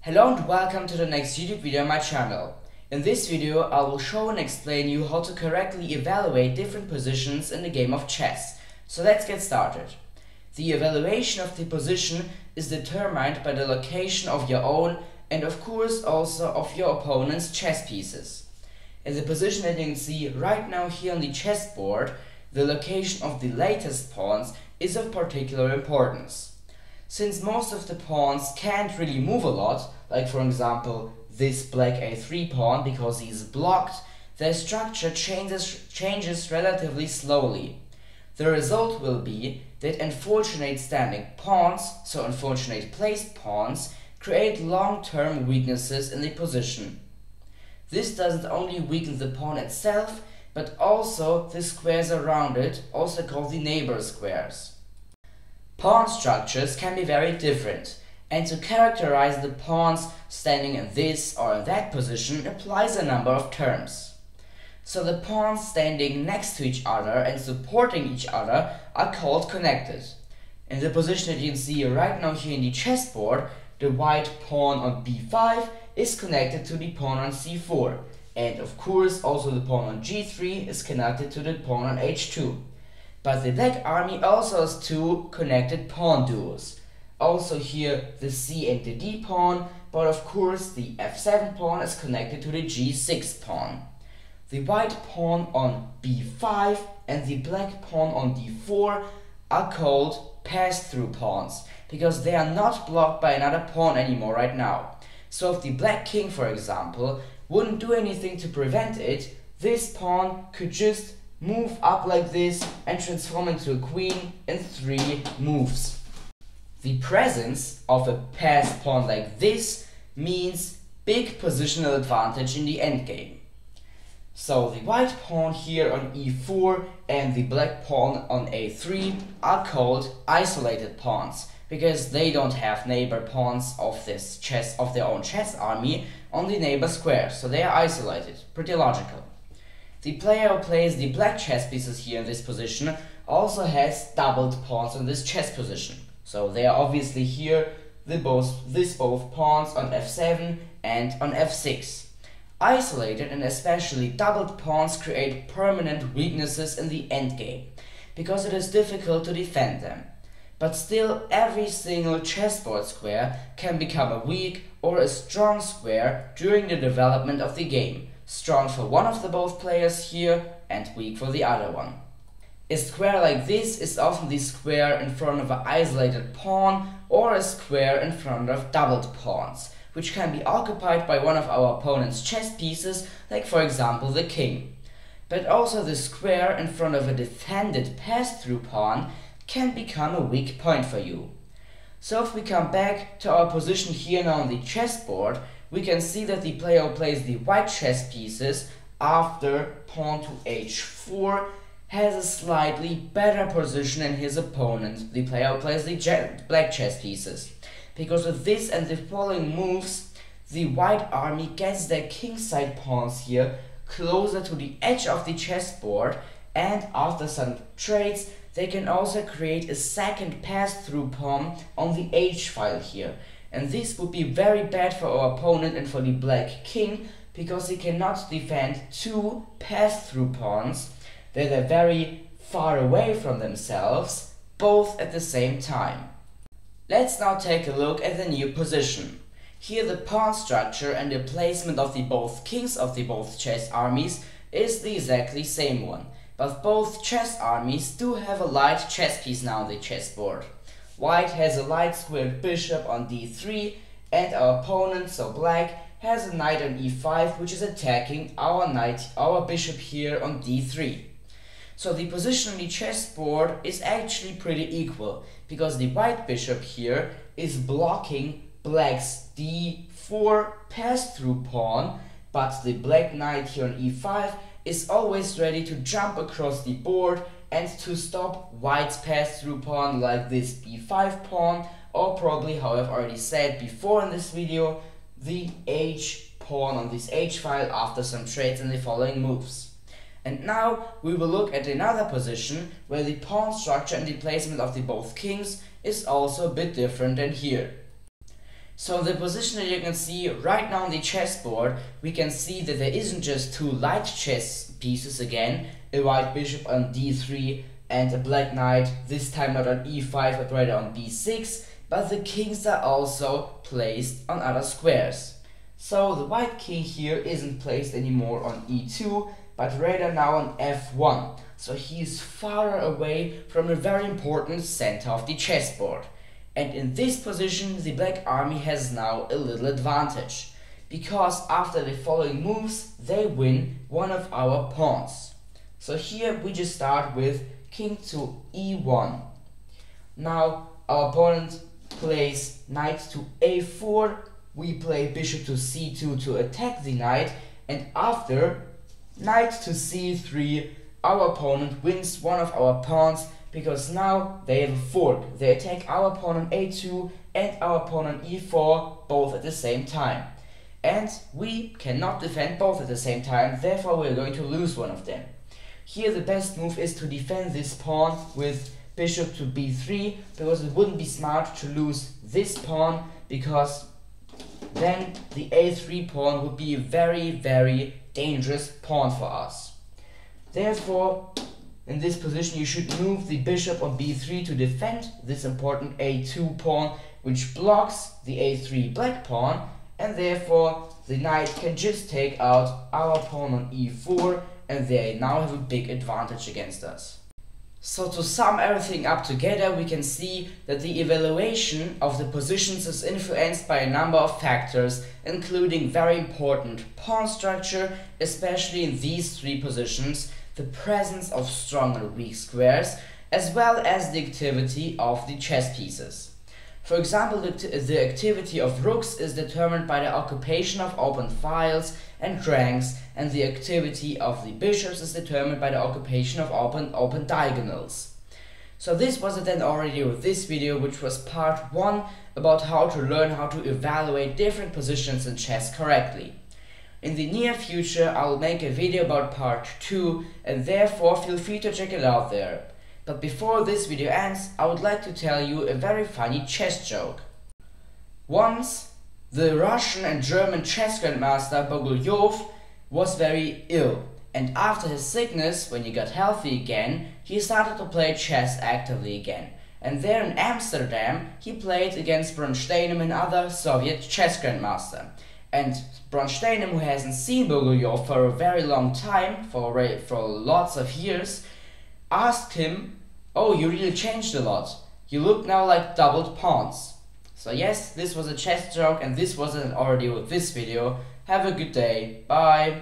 Hello and welcome to the next YouTube video on my channel. In this video I will show and explain you how to correctly evaluate different positions in the game of chess. So let's get started. The evaluation of the position is determined by the location of your own and of course also of your opponent's chess pieces. In the position that you can see right now here on the chessboard, the location of the latest pawns is of particular importance. Since most of the pawns can't really move a lot, like for example this black a3 pawn because he's blocked, their structure changes relatively slowly. The result will be that unfortunate standing pawns, so unfortunate placed pawns, create long-term weaknesses in the position. This doesn't only weaken the pawn itself, but also the squares around it, also called the neighbor squares. Pawn structures can be very different, and to characterize the pawns standing in this or in that position applies a number of terms. So the pawns standing next to each other and supporting each other are called connected. In the position that you can see right now here in the chessboard, the white pawn on b5 is connected to the pawn on c4, and of course also the pawn on g3 is connected to the pawn on h2. But the black army also has two connected pawn duos. Also here the c and the d pawn, but of course the f7 pawn is connected to the g6 pawn. The white pawn on b5 and the black pawn on d4 are called pass-through pawns, because they are not blocked by another pawn anymore right now. So if the black king, for example, wouldn't do anything to prevent it, this pawn could just move up like this and transform into a queen in 3 moves. The presence of a passed pawn like this means big positional advantage in the endgame. So the white pawn here on e4 and the black pawn on a3 are called isolated pawns, because they don't have neighbor pawns of their own chess army on the neighbor square, so they are isolated. Pretty logical. The player who plays the black chess pieces here in this position also has doubled pawns in this chess position. So they are obviously here both pawns on f7 and on f6. Isolated and especially doubled pawns create permanent weaknesses in the endgame, because it is difficult to defend them. But still, every single chessboard square can become a weak or a strong square during the development of the game. Strong for one of the both players here and weak for the other one. A square like this is often the square in front of an isolated pawn or a square in front of doubled pawns, which can be occupied by one of our opponent's chess pieces, like for example the king. But also the square in front of a defended pass-through pawn can become a weak point for you. So if we come back to our position here now on the chessboard, we can see that the player who plays the white chess pieces after pawn to h4 has a slightly better position than his opponent, the player who plays the black chess pieces. Because with this and the following moves, the white army gets their kingside pawns here closer to the edge of the chessboard, and after some trades they can also create a second pass-through pawn on the h file here. And this would be very bad for our opponent and for the black king, because he cannot defend two pass-through pawns that are very far away from themselves, both at the same time. Let's now take a look at the new position. Here the pawn structure and the placement of the both kings of the both chess armies is the exactly same one, but both chess armies do have a light chess piece now on the chessboard. White has a light squared bishop on d3, and our opponent, so black, has a knight on e5, which is attacking our bishop here on d3. So the position on the chessboard is actually pretty equal, because the white bishop here is blocking black's d4 pass-through pawn, but the black knight here on e5 is always ready to jump across the board and to stop white's pass-through pawn like this b5 pawn, or probably, how I've already said before in this video, the h pawn on this h file after some trades and the following moves. And now we will look at another position where the pawn structure and the placement of the both kings is also a bit different than here. So the position that you can see right now on the chessboard, we can see that there isn't just two light chess pieces again, a white bishop on d3 and a black knight, this time not on e5 but rather on b6, but the kings are also placed on other squares. So the white king here isn't placed anymore on e2, but rather now on f1. So he is far away from a very important center of the chessboard. And in this position, the black army has now a little advantage, because after the following moves, they win one of our pawns. So here we just start with king to e1. Now our opponent plays knight to a4, we play bishop to c2 to attack the knight, and after knight to c3, our opponent wins one of our pawns, because now they have a fork. They attack our pawn on a2 and our pawn on e4 both at the same time. And we cannot defend both at the same time, therefore we are going to lose one of them. Here the best move is to defend this pawn with bishop to b3, because it wouldn't be smart to lose this pawn, because then the a3 pawn would be a very dangerous pawn for us. Therefore, in this position you should move the bishop on b3 to defend this important a2 pawn, which blocks the a3 black pawn, and therefore the knight can just take out our pawn on e4, and they now have a big advantage against us. So to sum everything up together, we can see that the evaluation of the positions is influenced by a number of factors, including very important pawn structure, especially in these three positions, the presence of strong and weak squares, as well as the activity of the chess pieces. For example, the activity of rooks is determined by the occupation of open files and ranks, and the activity of the bishops is determined by the occupation of open diagonals. So this was it then already with this video, which was part 1 about how to learn how to evaluate different positions in chess correctly. In the near future I will make a video about part 2, and therefore feel free to check it out there. But before this video ends, I would like to tell you a very funny chess joke. Once, the Russian and German chess grandmaster Bogulyov was very ill, and after his sickness, when he got healthy again, he started to play chess actively again. And there in Amsterdam, he played against Bronsteinem, another Soviet chess grandmaster. And Bronsteinem, who hasn't seen Bogulyov for a very long time, for lots of years, asked him, "Oh, you really changed a lot. You look now like doubled pawns." So yes, this was a chess joke, and this wasn't already with this video. Have a good day. Bye.